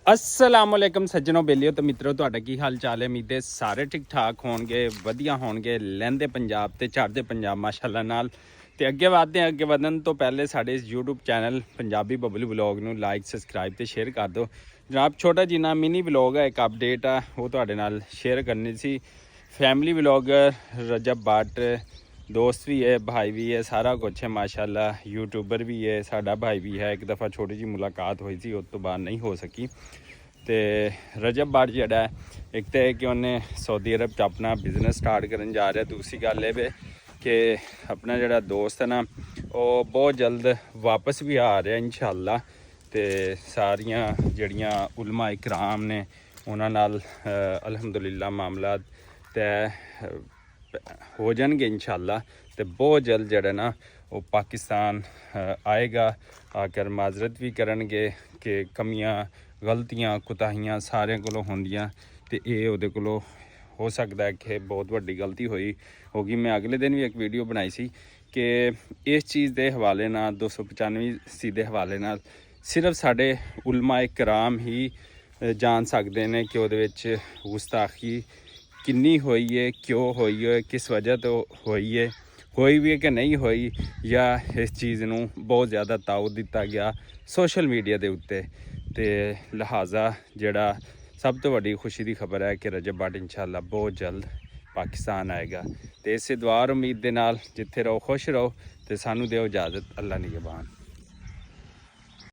असलामुअलैकुम सज्जनों बेलियो तो मित्रों ਤੁਹਾਡਾ ਕੀ ਹਾਲ ਚਾਲ ਹੈ। ਉਮੀਦ ਸਾਰੇ ਠੀਕ ਠਾਕ ਹੋਣਗੇ, ਵਧੀਆ ਹੋਣਗੇ। ਲਹਿੰਦੇ ਪੰਜਾਬ ਤੇ ਚੜ੍ਹਦੇ ਪੰਜਾਬ ਮਾਸ਼ਾਅੱਲਾ ਨਾਲ। ਤੇ ਅੱਗੇ ਵਧਦੇ ਹਾਂ। ਅੱਗੇ ਵਧਣ ਤੋਂ ਪਹਿਲੇ ਸਾਡੇ ਇਸ YouTube channel Punjabi Bablu vlog ਨੂੰ ਲਾਈਕ ਸਬਸਕ੍ਰਾਈਬ ਤੇ ਸ਼ੇਅਰ ਕਰ ਦਿਓ ਜਨਾਬ। ਛੋਟਾ ਜਿਹਾ ਮਿਨੀ ਵਲੌਗ ਹੈ, ਇੱਕ ਅਪਡੇਟ ਆ, ਉਹ ਤੁਹਾਡੇ ਨਾਲ ਸ਼ੇਅਰ ਕਰਨੀ ਸੀ। फैमिली व्लॉगर रजब भट्ट दोस्त भी है, भाई भी है, सारा कुछ है माशाल्लाह। यूट्यूबर भी है, साड़ा भाई भी है। एक दफ़ा छोटी जी मुलाकात हुई थी, उस तो बाद नहीं हो सकी। तो रजब भट्ट जड़ा एक तो है कि उन्हें सऊदी अरब च अपना बिजनेस स्टार्ट करने जा रहा है। दूसरी गल ये कि अपना जड़ा दोस्त है ना, वो बहुत जल्द वापस भी आ रहा है इंशाअल्लाह। तो सारियां जड़ियां उलमा इकराम ने उन्हां नाल अलहमदुलिल्लाह मामला तय हो जाएंगे इंशाअल्लाह। तो बहुत जल्द जड़ा ना वो पाकिस्तान आएगा, आकर माजरत भी करनगे कि कमियां गलतियां कुताहियां सारे कोलों होंदियां। तो ये उहदे कोलों हो सकता है कि बहुत वड्डी गलती होगी। मैं अगले दिन भी एक वीडियो बनाई सी कि इस चीज़ के हवाले नाल 295 के हवाले नाल सिर्फ साढ़े उलमा कराम ही जान सकते हैं कि उहदे विच गुस्ताखी किन्नी होई है, क्यों होई है, किस वजह तो होई है, कोई भी है कि नहीं होई, या इस चीज़ नूं बहुत ज़्यादा ताऊ दिता गया सोशल मीडिया के उत्ते। तो लिहाजा जड़ा सब तो वड्डी खुशी की खबर है कि रजब भट्ट इंशाअल्लाह बहुत जल्द पाकिस्तान आएगा। तो इस दुआ उम्मीद के नाल जिथे रहो खुश रहो। तो सानू दिओ इजाज़त, अल्लाह निगहबान।